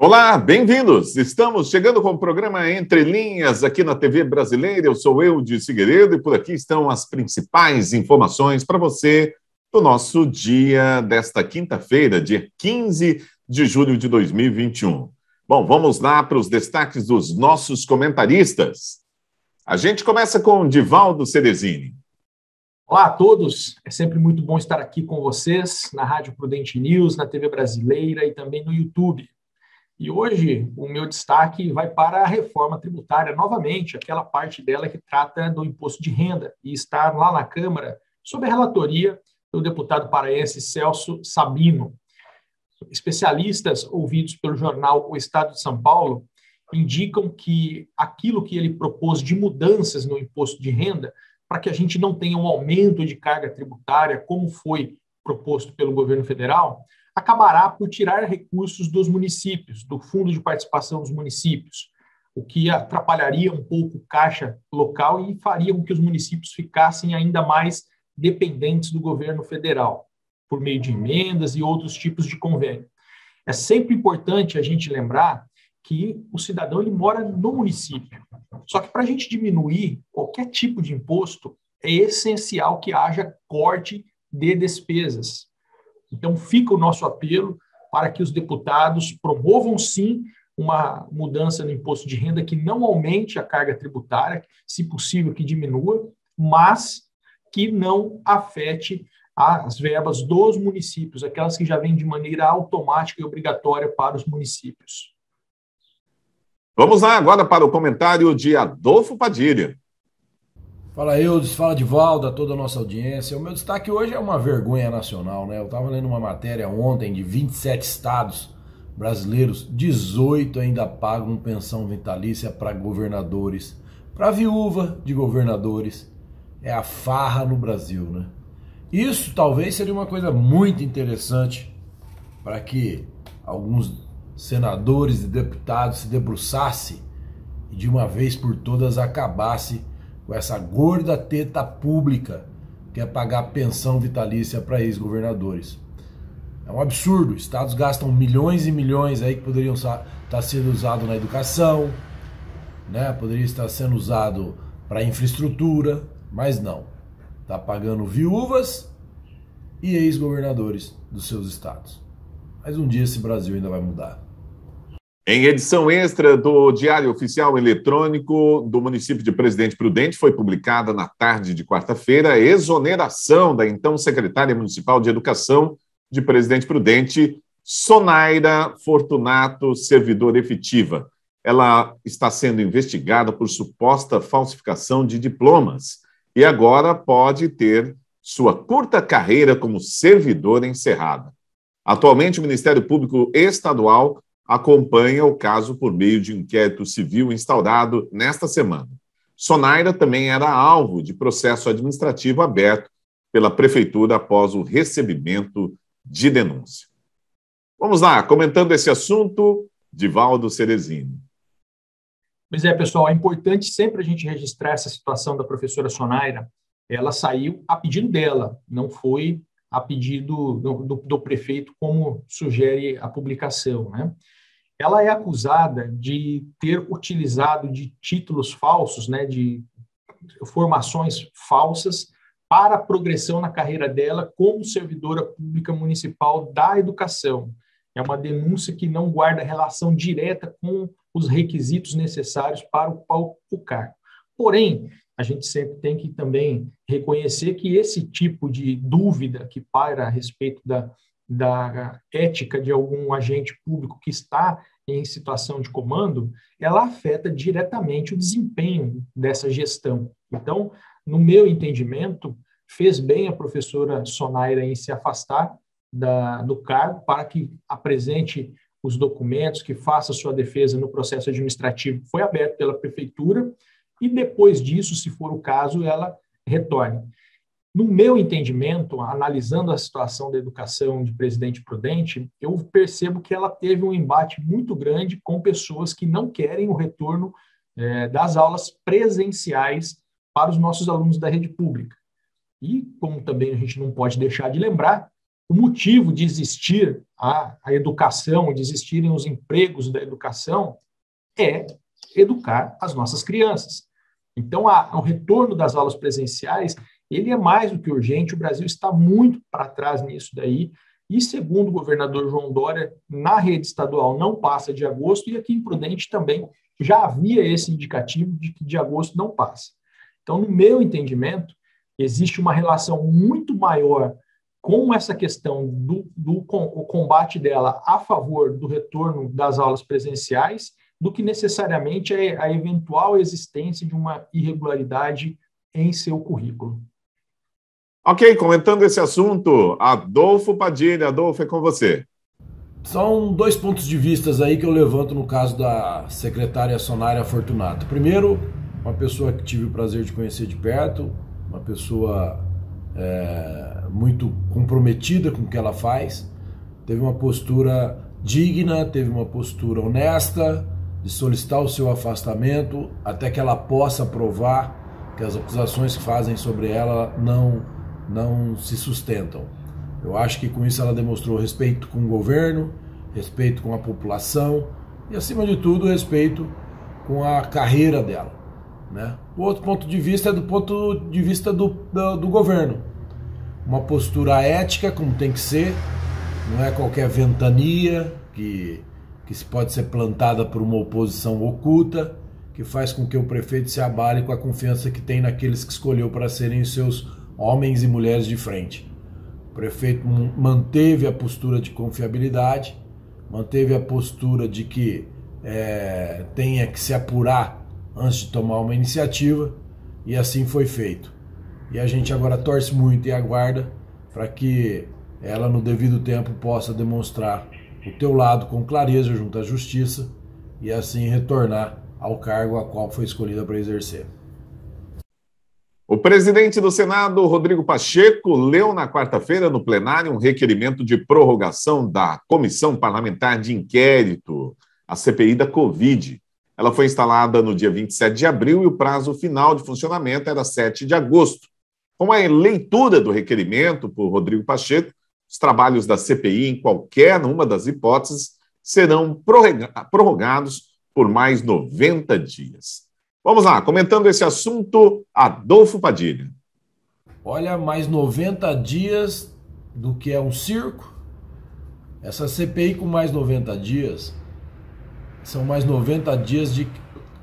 Olá, bem-vindos! Estamos chegando com o programa Entre Linhas aqui na TV Brasileira. Eu sou Eudes Figueiredo e por aqui estão as principais informações para você do nosso dia desta quinta-feira, dia 15 de julho de 2021. Bom, vamos lá para os destaques dos nossos comentaristas. A gente começa com Divaldo Ceresini. Olá a todos, é sempre muito bom estar aqui com vocês na Rádio Prudente News, na TV Brasileira e também no YouTube. E hoje o meu destaque vai para a reforma tributária, novamente, aquela parte dela que trata do imposto de renda, e está lá na Câmara, sob a relatoria do deputado paraense Celso Sabino. Especialistas ouvidos pelo jornal O Estado de São Paulo indicam que aquilo que ele propôs de mudanças no imposto de renda, para que a gente não tenha um aumento de carga tributária, como foi proposto pelo governo federal, acabará por tirar recursos dos municípios, do Fundo de Participação dos Municípios, o que atrapalharia um pouco o caixa local e faria com que os municípios ficassem ainda mais dependentes do governo federal, por meio de emendas e outros tipos de convênio. É sempre importante a gente lembrar que o cidadão ele mora no município. Só que para a gente diminuir qualquer tipo de imposto, é essencial que haja corte de despesas. Então, fica o nosso apelo para que os deputados promovam, sim, uma mudança no imposto de renda que não aumente a carga tributária, se possível que diminua, mas que não afete as verbas dos municípios, aquelas que já vêm de maneira automática e obrigatória para os municípios. Vamos lá agora para o comentário de Adolfo Padilha. Fala Eudes, fala Divaldo, a toda a nossa audiência. O meu destaque hoje é uma vergonha nacional, né? Eu estava lendo uma matéria ontem de 27 estados brasileiros, 18 ainda pagam pensão vitalícia para governadores, para viúva de governadores. É a farra no Brasil, né? Isso talvez seria uma coisa muito interessante para que alguns senadores e deputados se debruçassem e de uma vez por todas acabasse com essa gorda teta pública que é pagar pensão vitalícia para ex-governadores. É um absurdo, estados gastam milhões e milhões aí que poderiam estar sendo usados na educação, né? Poderia estar sendo usado para infraestrutura, mas não. Está pagando viúvas e ex-governadores dos seus estados. Mas um dia esse Brasil ainda vai mudar. Em edição extra do Diário Oficial Eletrônico do município de Presidente Prudente, foi publicada na tarde de quarta-feira a exoneração da então secretária municipal de Educação de Presidente Prudente, Sonaira Fortunato, servidora efetiva. Ela está sendo investigada por suposta falsificação de diplomas e agora pode ter sua curta carreira como servidora encerrada. Atualmente, o Ministério Público Estadual acompanha o caso por meio de inquérito civil instaurado nesta semana. Sonaira também era alvo de processo administrativo aberto pela Prefeitura após o recebimento de denúncia. Vamos lá, comentando esse assunto, Divaldo Ceresini. Pois é, pessoal, é importante sempre a gente registrar essa situação da professora Sonaira. Ela saiu a pedido dela, não foi a pedido do prefeito, como sugere a publicação, né? Ela é acusada de ter utilizado de títulos falsos, né, de formações falsas para a progressão na carreira dela como servidora pública municipal da educação. É uma denúncia que não guarda relação direta com os requisitos necessários para o cargo. Porém, a gente sempre tem que também reconhecer que esse tipo de dúvida que paira a respeito da ética de algum agente público que está em situação de comando, ela afeta diretamente o desempenho dessa gestão. Então, no meu entendimento, fez bem a professora Sonaira em se afastar do cargo para que apresente os documentos, que faça sua defesa no processo administrativo que foi aberto pela prefeitura e depois disso, se for o caso, ela retorne. No meu entendimento, analisando a situação da educação de Presidente Prudente, eu percebo que ela teve um embate muito grande com pessoas que não querem o retorno das aulas presenciais para os nossos alunos da rede pública. E, como também a gente não pode deixar de lembrar, o motivo de existir a educação, de existirem os empregos da educação, é educar as nossas crianças. Então, o retorno das aulas presenciais, ele é mais do que urgente, o Brasil está muito para trás nisso daí, e segundo o governador João Dória, na rede estadual não passa de agosto, e aqui em Prudente também já havia esse indicativo de que de agosto não passa. Então, no meu entendimento, existe uma relação muito maior com essa questão do combate dela a favor do retorno das aulas presenciais do que necessariamente a eventual existência de uma irregularidade em seu currículo. Ok, comentando esse assunto, Adolfo Padilha. Adolfo, é com você. São 2 pontos de vista aí que eu levanto no caso da secretária Sonária Fortunato. Primeiro, uma pessoa que tive o prazer de conhecer de perto, uma pessoa muito comprometida com o que ela faz, teve uma postura digna, teve uma postura honesta de solicitar o seu afastamento até que ela possa provar que as acusações que fazem sobre ela não se sustentam. Eu acho que com isso ela demonstrou respeito com o governo, respeito com a população e, acima de tudo, respeito com a carreira dela, né? O outro ponto de vista é do ponto de vista do governo. Uma postura ética, como tem que ser, não é qualquer ventania que pode ser plantada por uma oposição oculta, que faz com que o prefeito se abale com a confiança que tem naqueles que escolheu para serem os seus homens e mulheres de frente. O prefeito manteve a postura de confiabilidade, manteve a postura de que tenha que se apurar antes de tomar uma iniciativa, e assim foi feito. E a gente agora torce muito e aguarda para que ela, no devido tempo, possa demonstrar o teu lado com clareza junto à justiça e assim retornar ao cargo a qual foi escolhida para exercer. O presidente do Senado, Rodrigo Pacheco, leu na quarta-feira no plenário um requerimento de prorrogação da Comissão Parlamentar de Inquérito, a CPI da Covid. Ela foi instalada no dia 27 de abril e o prazo final de funcionamento era 7 de agosto. Com a leitura do requerimento por Rodrigo Pacheco, os trabalhos da CPI, em qualquer uma das hipóteses, serão prorrogados por mais 90 dias. Vamos lá, comentando esse assunto, Adolfo Padilha. Olha, mais 90 dias do que é um circo. Essa CPI com mais 90 dias, são mais 90 dias de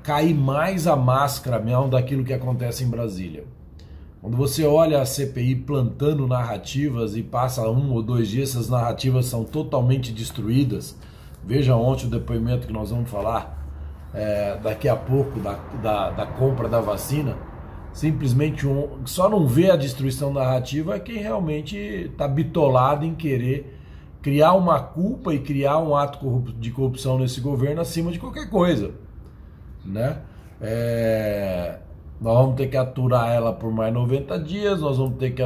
cair mais a máscara mesmo daquilo que acontece em Brasília. Quando você olha a CPI plantando narrativas e passa 1 ou 2 dias, essas narrativas são totalmente destruídas. Veja ontem o depoimento que nós vamos falar daqui a pouco da compra da vacina. Simplesmente só não vê a destruição narrativa quem realmente está bitolado em querer criar uma culpa e criar um ato de corrupção nesse governo acima de qualquer coisa, né? Nós vamos ter que aturar ela por mais 90 dias, nós vamos ter que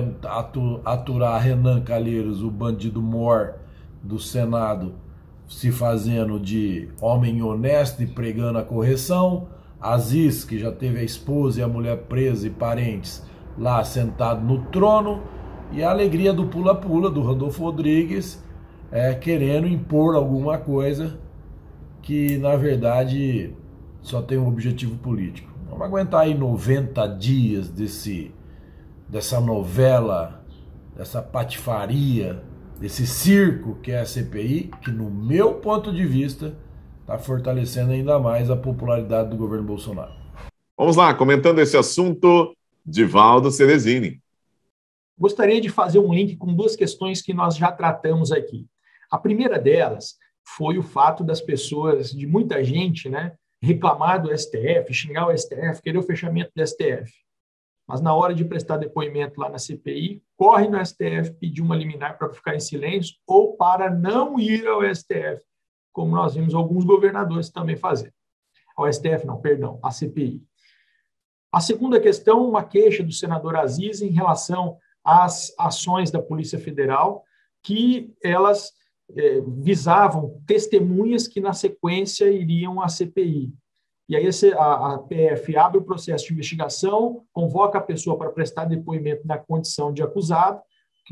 aturar Renan Calheiros, o bandido mor do Senado, se fazendo de homem honesto e pregando a correção, Aziz, que já teve a esposa e a mulher presa e parentes lá sentado no trono, e a alegria do pula-pula do Rodolfo Rodrigues, querendo impor alguma coisa que, na verdade, só tem um objetivo político. Vamos aguentar aí 90 dias dessa novela, dessa patifaria, desse circo que é a CPI, que, no meu ponto de vista, está fortalecendo ainda mais a popularidade do governo Bolsonaro. Vamos lá, comentando esse assunto, Divaldo Cerezini. Gostaria de fazer um link com 2 questões que nós já tratamos aqui. A primeira delas foi o fato das pessoas, de muita gente, né, reclamar do STF, xingar o STF, querer o fechamento do STF. Mas na hora de prestar depoimento lá na CPI, corre no STF pedir uma liminar para ficar em silêncio ou para não ir ao STF, como nós vimos alguns governadores também fazer. Ao STF não, perdão, à CPI. A segunda questão, uma queixa do senador Aziz em relação às ações da Polícia Federal, que elas visavam testemunhas que, na sequência, iriam à CPI. E aí a PF abre o processo de investigação, convoca a pessoa para prestar depoimento na condição de acusado,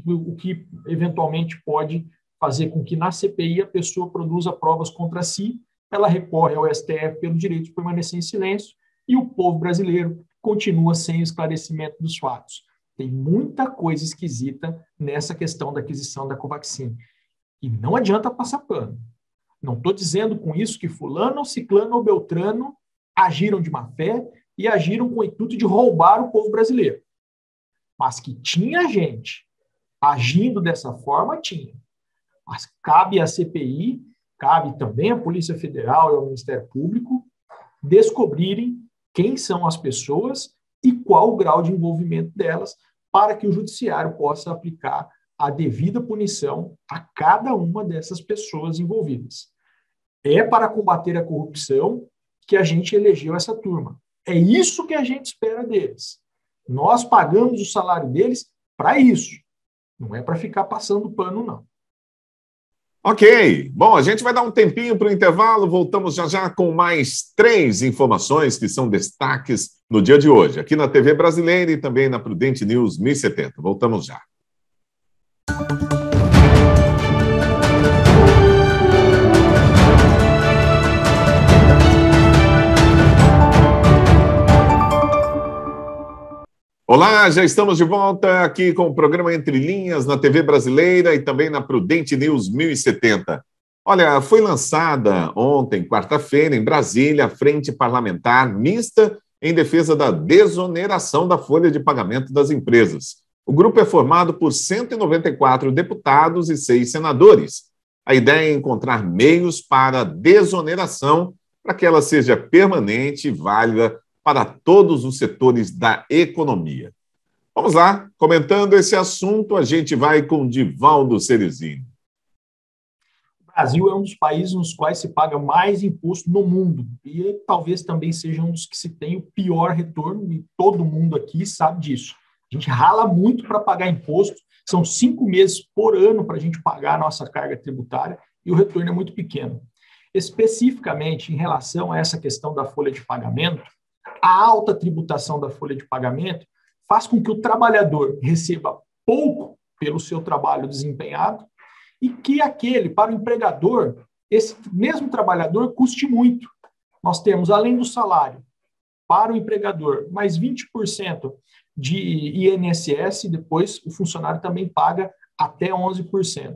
o que eventualmente pode fazer com que na CPI a pessoa produza provas contra si, ela recorre ao STF pelo direito de permanecer em silêncio e o povo brasileiro continua sem o esclarecimento dos fatos. Tem muita coisa esquisita nessa questão da aquisição da Covaxin. E não adianta passar pano. Não estou dizendo com isso que fulano, ciclano ou beltrano agiram de má fé e agiram com o intuito de roubar o povo brasileiro. Mas que tinha gente agindo dessa forma, tinha. Mas cabe à CPI, cabe também à Polícia Federal e ao Ministério Público descobrirem quem são as pessoas e qual o grau de envolvimento delas para que o judiciário possa aplicar a devida punição a cada uma dessas pessoas envolvidas. É para combater a corrupção que a gente elegeu essa turma. É isso que a gente espera deles. Nós pagamos o salário deles para isso. Não é para ficar passando pano, não. Ok. Bom, a gente vai dar um tempinho para o intervalo. Voltamos já já com mais 3 informações que são destaques no dia de hoje, aqui na TV Brasileira e também na Prudente News 1070. Voltamos já. Olá, já estamos de volta aqui com o programa Entre Linhas na TV Brasileira e também na Prudente News 1070. Olha, foi lançada ontem, quarta-feira, em Brasília, a Frente Parlamentar Mista em defesa da desoneração da folha de pagamento das empresas. O grupo é formado por 194 deputados e 6 senadores. A ideia é encontrar meios para a desoneração para que ela seja permanente e válida para todos os setores da economia. Vamos lá, comentando esse assunto, a gente vai com Divaldo Cerizini. O Brasil é um dos países nos quais se paga mais imposto no mundo e talvez também seja um dos que se tem o pior retorno e todo mundo aqui sabe disso. A gente rala muito para pagar imposto, são 5 meses por ano para a gente pagar a nossa carga tributária e o retorno é muito pequeno. Especificamente em relação a essa questão da folha de pagamento, a alta tributação da folha de pagamento faz com que o trabalhador receba pouco pelo seu trabalho desempenhado e que para o empregador, esse mesmo trabalhador custe muito. Nós temos, além do salário, para o empregador, mais 20% de INSS, depois o funcionário também paga até 11%.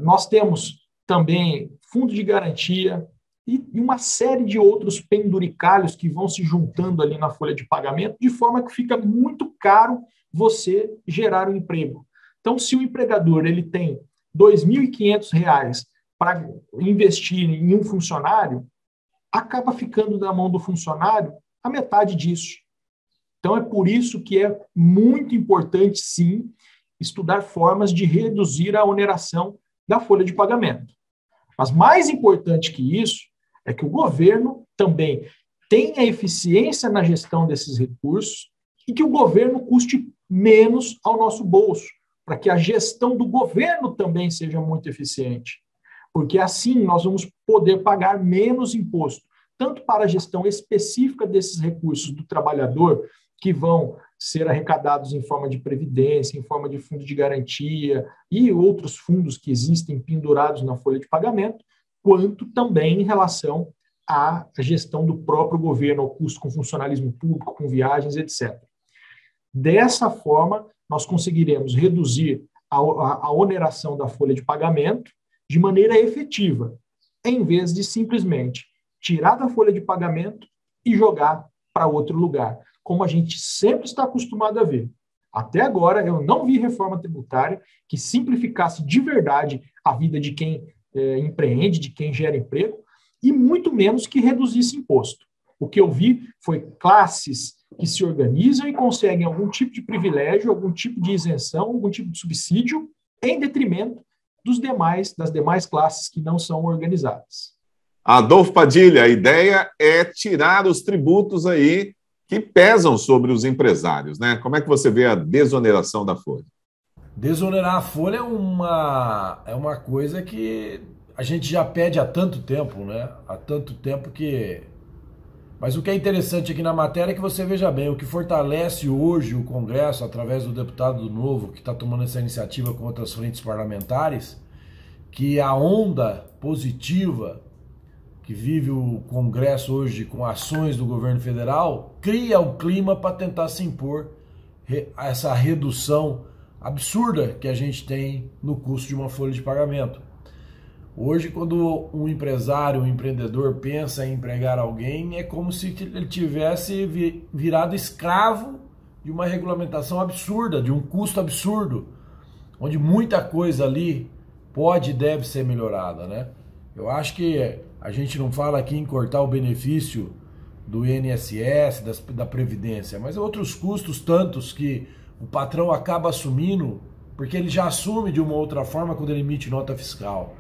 Nós temos também fundo de garantia, e uma série de outros penduricalhos que vão se juntando ali na folha de pagamento, de forma que fica muito caro você gerar um emprego. Então, se o empregador ele tem R$ 2.500 para investir em um funcionário, acaba ficando na mão do funcionário a metade disso. Então, é por isso que é muito importante, sim, estudar formas de reduzir a oneração da folha de pagamento. Mas mais importante que isso, é que o governo também tenha eficiência na gestão desses recursos e que o governo custe menos ao nosso bolso, para que a gestão do governo também seja muito eficiente. Porque assim nós vamos poder pagar menos imposto, tanto para a gestão específica desses recursos do trabalhador, que vão ser arrecadados em forma de previdência, em forma de fundo de garantia e outros fundos que existem pendurados na folha de pagamento, quanto também em relação à gestão do próprio governo, ao custo com funcionalismo público, com viagens, etc. Dessa forma, nós conseguiremos reduzir a oneração da folha de pagamento de maneira efetiva, em vez de simplesmente tirar da folha de pagamento e jogar para outro lugar, como a gente sempre está acostumado a ver. Até agora, eu não vi reforma tributária que simplificasse de verdade a vida de quem empreende, de quem gera emprego, e muito menos que reduzisse imposto. O que eu vi foi classes que se organizam e conseguem algum tipo de privilégio, algum tipo de isenção, algum tipo de subsídio, em detrimento das demais classes que não são organizadas. Adolfo Padilha, a ideia é tirar os tributos aí que pesam sobre os empresários, né? Como é que você vê a desoneração da folha? Desonerar a folha é uma coisa que a gente já pede há tanto tempo, né? Há tanto tempo que Mas o que é interessante aqui na matéria é que você veja bem, o que fortalece hoje o Congresso, através do deputado do Novo, que está tomando essa iniciativa com outras frentes parlamentares, que a onda positiva que vive o Congresso hoje com ações do governo federal, cria o clima para tentar se impor essa redução absurda que a gente tem no custo de uma folha de pagamento. Hoje, quando um empresário, um empreendedor pensa em empregar alguém, é como se ele tivesse virado escravo de uma regulamentação absurda, de um custo absurdo, onde muita coisa ali pode e deve ser melhorada, né? Eu acho que a gente não fala aqui em cortar o benefício do INSS, da Previdência, mas outros custos tantos que o patrão acaba assumindo, porque ele já assume de uma outra forma quando ele emite nota fiscal,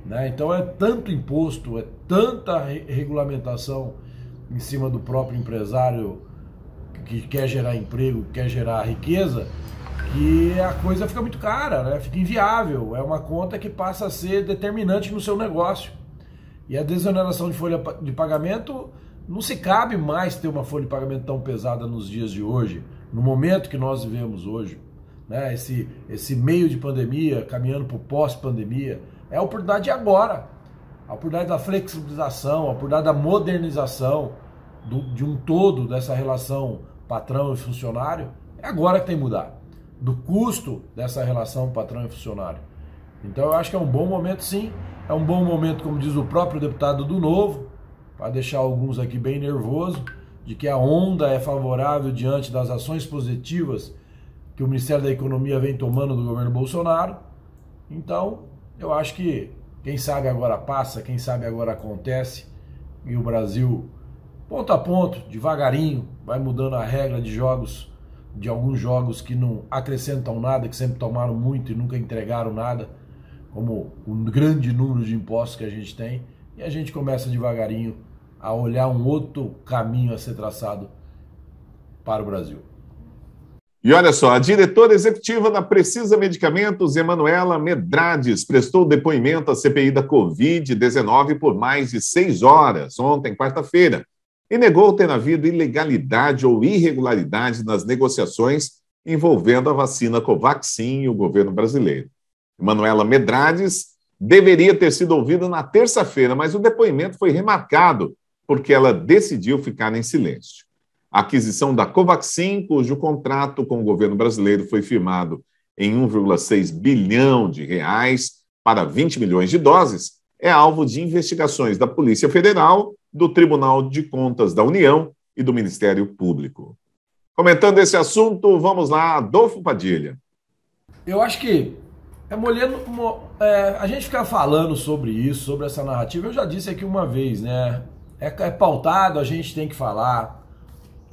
né? Então é tanto imposto, é tanta regulamentação em cima do próprio empresário que quer gerar emprego, que quer gerar riqueza, que a coisa fica muito cara, né? Fica inviável, é uma conta que passa a ser determinante no seu negócio. E a desoneração de folha de pagamento, não se cabe mais ter uma folha de pagamento tão pesada nos dias de hoje, no momento que nós vivemos hoje, né? Esse meio de pandemia, caminhando para o pós-pandemia, é a oportunidade de agora, a oportunidade da flexibilização, a oportunidade da modernização de um todo dessa relação patrão e funcionário, é agora que tem que mudar, do custo dessa relação patrão e funcionário. Então eu acho que é um bom momento, sim, é um bom momento, como diz o próprio deputado do Novo, para deixar alguns aqui bem nervosos, de que a onda é favorável diante das ações positivas que o Ministério da Economia vem tomando do governo Bolsonaro. Então, eu acho que quem sabe agora passa, quem sabe agora acontece, e o Brasil, ponto a ponto, devagarinho, vai mudando a regra de jogos, de alguns jogos que não acrescentam nada, que sempre tomaram muito e nunca entregaram nada, como o grande número de impostos que a gente tem, e a gente começa devagarinho a olhar um outro caminho a ser traçado para o Brasil. E olha só, a diretora executiva da Precisa Medicamentos, Emanuela Medrades, prestou depoimento à CPI da Covid-19 por mais de 6 horas, ontem, quarta-feira, e negou ter havido ilegalidade ou irregularidade nas negociações envolvendo a vacina Covaxin e o governo brasileiro. Emanuela Medrades deveria ter sido ouvida na terça-feira, mas o depoimento foi remarcado porque ela decidiu ficar em silêncio. A aquisição da Covaxin, cujo contrato com o governo brasileiro foi firmado em 1,6 bilhão de reais para 20 milhões de doses, é alvo de investigações da Polícia Federal, do Tribunal de Contas da União e do Ministério Público. Comentando esse assunto, vamos lá, Adolfo Padilha. Eu acho que a gente fica falando sobre isso, sobre essa narrativa, eu já disse aqui uma vez, né? É pautado, a gente tem que falar.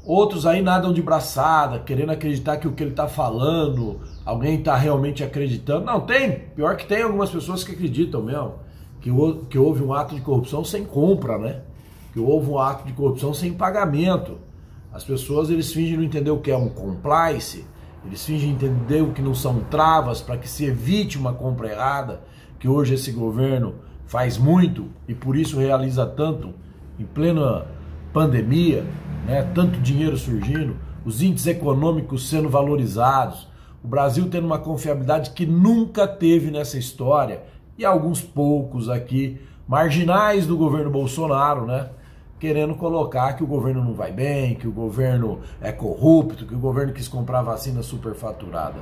Outros aí nadam de braçada, querendo acreditar que o que ele está falando, alguém está realmente acreditando. Não, tem. Pior que tem algumas pessoas que acreditam mesmo, que houve um ato de corrupção sem compra, né? Que houve um ato de corrupção sem pagamento. As pessoas, eles fingem não entender o que é um compliance, eles fingem entender o que não são travas para que se evite uma compra errada, que hoje esse governo faz muito e por isso realiza tanto em plena pandemia, né? Tanto dinheiro surgindo, os índices econômicos sendo valorizados, o Brasil tendo uma confiabilidade que nunca teve nessa história, e alguns poucos aqui, marginais do governo Bolsonaro, né? Querendo colocar que o governo não vai bem, que o governo é corrupto, que o governo quis comprar vacina superfaturada.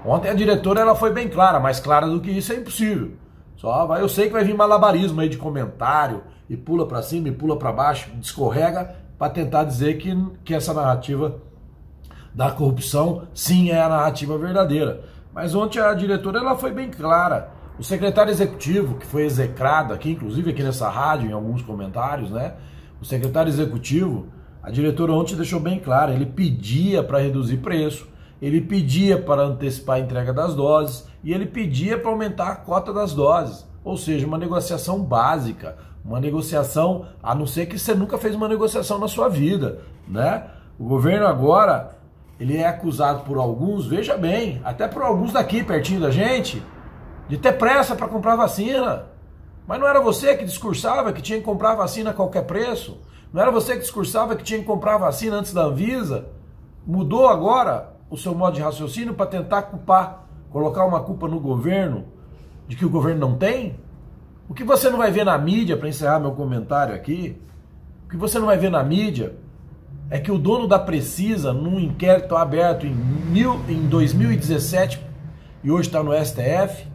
Ontem a diretora ela foi bem clara, mais clara do que isso é impossível. Eu sei que vai vir malabarismo aí de comentário, e pula para cima e pula para baixo, descorrega, para tentar dizer que essa narrativa da corrupção, sim, é a narrativa verdadeira. Mas ontem a diretora ela foi bem clara. O secretário executivo, que foi execrado aqui, inclusive aqui nessa rádio, em alguns comentários, né? O secretário executivo, a diretora ontem deixou bem claro, ele pedia para reduzir preço, ele pedia para antecipar a entrega das doses e ele pedia para aumentar a cota das doses. Ou seja, uma negociação básica, uma negociação, a não ser que você nunca fez uma negociação na sua vida, né? O governo agora, ele é acusado por alguns, veja bem, até por alguns daqui pertinho da gente, de ter pressa para comprar vacina. Mas não era você que discursava que tinha que comprar vacina a qualquer preço? Não era você que discursava que tinha que comprar vacina antes da Anvisa? Mudou agora o seu modo de raciocínio para tentar culpar, colocar uma culpa no governo de que o governo não tem? O que você não vai ver na mídia, para encerrar meu comentário aqui, o que você não vai ver na mídia é que o dono da Precisa, num inquérito aberto em 2017, e hoje está no STF,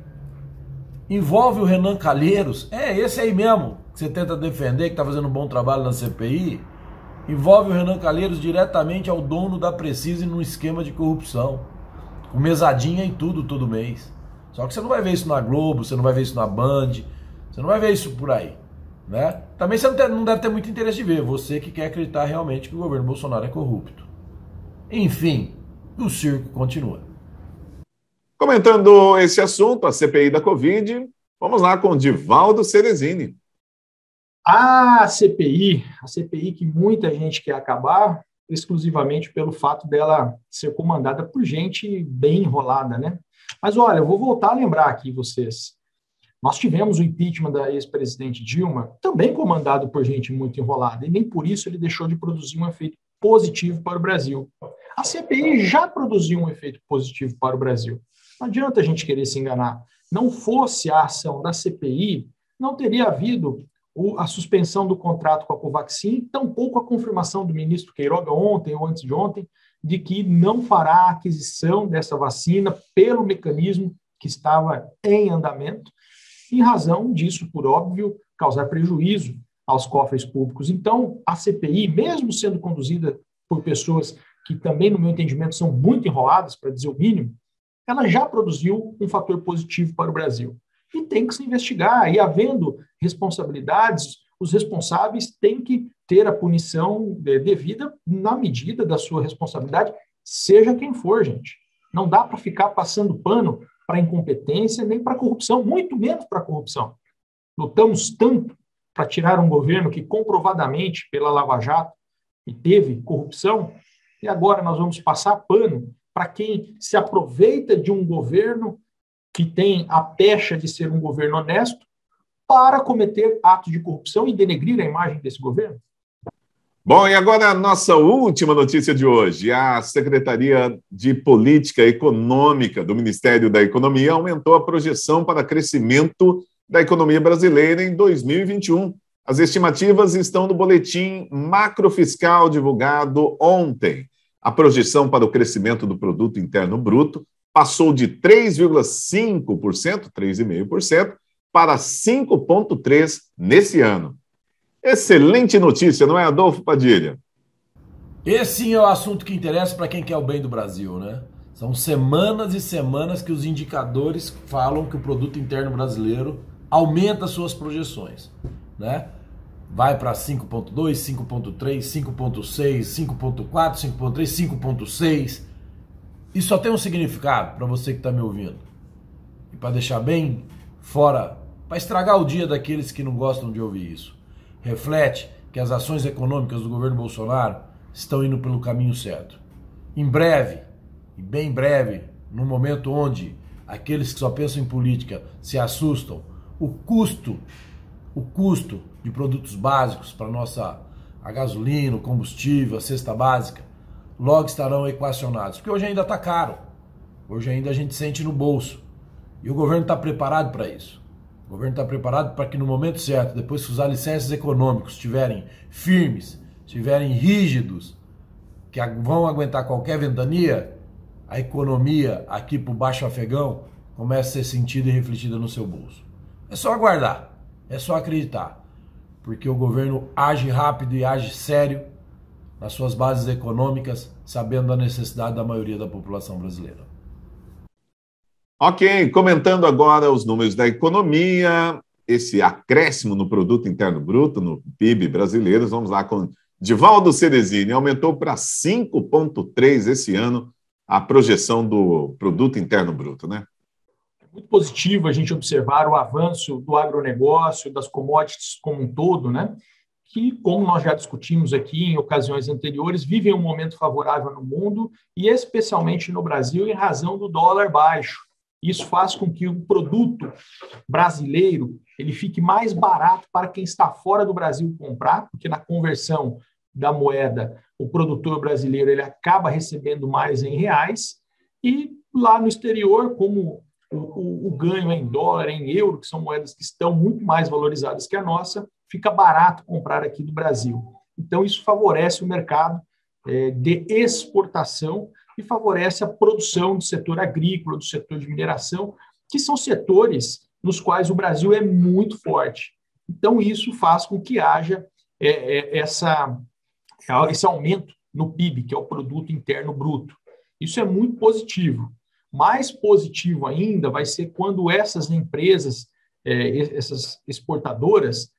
envolve o Renan Calheiros, esse aí mesmo, que você tenta defender, que está fazendo um bom trabalho na CPI, envolve o Renan Calheiros diretamente ao dono da Precisa num esquema de corrupção, com mesadinha e tudo todo mês. Só que você não vai ver isso na Globo, você não vai ver isso na Band, você não vai ver isso por aí, né? Também você não deve ter muito interesse de ver, você que quer acreditar realmente que o governo Bolsonaro é corrupto. Enfim, o circo continua. Comentando esse assunto, a CPI da Covid, vamos lá com Divaldo Ceresini. A CPI que muita gente quer acabar, exclusivamente pelo fato dela ser comandada por gente bem enrolada, né? Mas olha, eu vou voltar a lembrar aqui vocês. Nós tivemos o impeachment da ex-presidente Dilma, também comandado por gente muito enrolada, e nem por isso ele deixou de produzir um efeito positivo para o Brasil. A CPI já produziu um efeito positivo para o Brasil. Não adianta a gente querer se enganar. Não fosse a ação da CPI, não teria havido a suspensão do contrato com a Covaxin, tampouco a confirmação do ministro Queiroga ontem ou antes de ontem, de que não fará a aquisição dessa vacina pelo mecanismo que estava em andamento, em razão disso, por óbvio, causar prejuízo aos cofres públicos. Então, a CPI, mesmo sendo conduzida por pessoas que também, no meu entendimento, são muito enroladas, para dizer o mínimo, ela já produziu um fator positivo para o Brasil. E tem que se investigar. E, havendo responsabilidades, os responsáveis têm que ter a punição devida na medida da sua responsabilidade, seja quem for, gente. Não dá para ficar passando pano para incompetência, nem para corrupção, muito menos para corrupção. Lutamos tanto para tirar um governo que comprovadamente, pela Lava Jato, e teve corrupção, e agora nós vamos passar pano para quem se aproveita de um governo que tem a pecha de ser um governo honesto para cometer atos de corrupção e denegrir a imagem desse governo? Bom, e agora a nossa última notícia de hoje. A Secretaria de Política Econômica do Ministério da Economia aumentou a projeção para crescimento da economia brasileira em 2021. As estimativas estão no boletim macrofiscal divulgado ontem. A projeção para o crescimento do Produto Interno Bruto passou de 3,5%, 3,5%, para 5,3% nesse ano. Excelente notícia, não é, Adolfo Padilha? Esse sim é o assunto que interessa para quem quer o bem do Brasil, né? São semanas e semanas que os indicadores falam que o Produto Interno Brasileiro aumenta suas projeções, né? Vai para 5,2, 5,3, 5,6, 5,4, 5,3, 5,6. Isso só tem um significado para você que está me ouvindo. E para deixar bem fora, para estragar o dia daqueles que não gostam de ouvir isso. Reflete que as ações econômicas do governo Bolsonaro estão indo pelo caminho certo. Em breve, e bem breve, no momento onde aqueles que só pensam em política se assustam, o custo de produtos básicos para a gasolina, o combustível, a cesta básica, logo estarão equacionados. Porque hoje ainda está caro. Hoje ainda a gente sente no bolso. E o governo está preparado para isso. O governo está preparado para que no momento certo, depois que os alicerces econômicos estiverem firmes, estiverem rígidos, que vão aguentar qualquer ventania, a economia aqui para o Baixo Afegão comece a ser sentida e refletida no seu bolso. É só aguardar, é só acreditar, porque o governo age rápido e age sério nas suas bases econômicas, sabendo da necessidade da maioria da população brasileira. Ok, comentando agora os números da economia, esse acréscimo no Produto Interno Bruto, no PIB brasileiro, vamos lá com Divaldo Ceresini, aumentou para 5,3% esse ano a projeção do Produto Interno Bruto, né? É muito positivo a gente observar o avanço do agronegócio, das commodities como um todo, né? Que, como nós já discutimos aqui em ocasiões anteriores, vivem um momento favorável no mundo e especialmente no Brasil em razão do dólar baixo. Isso faz com que o produto brasileiro ele fique mais barato para quem está fora do Brasil comprar, porque na conversão da moeda, o produtor brasileiro ele acaba recebendo mais em reais, e lá no exterior, como o ganho é em dólar, é em euro, que são moedas que estão muito mais valorizadas que a nossa, fica barato comprar aqui do Brasil. Então, isso favorece o mercado de exportação e favorece a produção do setor agrícola, do setor de mineração, que são setores nos quais o Brasil é muito forte. Então, isso faz com que haja esse aumento no PIB, que é o Produto Interno Bruto. Isso é muito positivo. Mais positivo ainda vai ser quando essas empresas, essas exportadoras,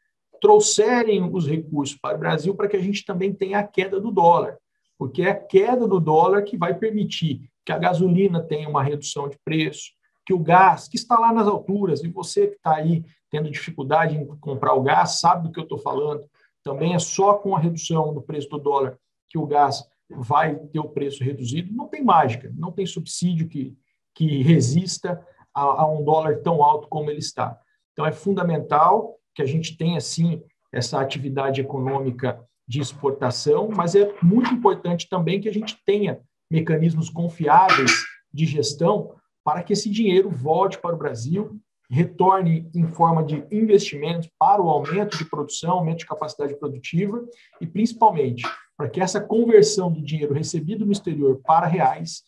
trouxerem os recursos para o Brasil para que a gente também tenha a queda do dólar, porque é a queda do dólar que vai permitir que a gasolina tenha uma redução de preço, que o gás, que está lá nas alturas, e você que está aí tendo dificuldade em comprar o gás, sabe do que eu estou falando, também é só com a redução do preço do dólar que o gás vai ter o preço reduzido. Não tem mágica, não tem subsídio que resista a um dólar tão alto como ele está. Então, é fundamental que a gente tenha, sim, essa atividade econômica de exportação, mas é muito importante também que a gente tenha mecanismos confiáveis de gestão para que esse dinheiro volte para o Brasil, retorne em forma de investimentos para o aumento de produção, aumento de capacidade produtiva e, principalmente, para que essa conversão do dinheiro recebido no exterior para reais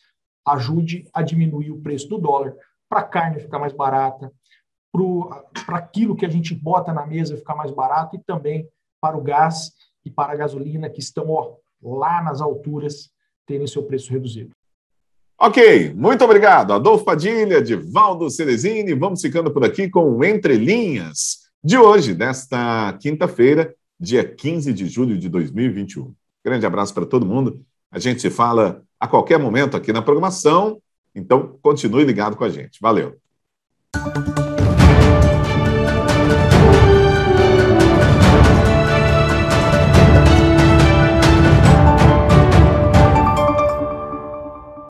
ajude a diminuir o preço do dólar, para a carne ficar mais barata, para aquilo que a gente bota na mesa ficar mais barato, e também para o gás e para a gasolina, que estão lá nas alturas, terem seu preço reduzido. Ok, muito obrigado. Adolfo Padilha, Divaldo Ceresini. Vamos ficando por aqui com o Entre Linhas de hoje, desta quinta-feira, dia 15 de julho de 2021. Grande abraço para todo mundo. A gente se fala a qualquer momento aqui na programação, então continue ligado com a gente. Valeu!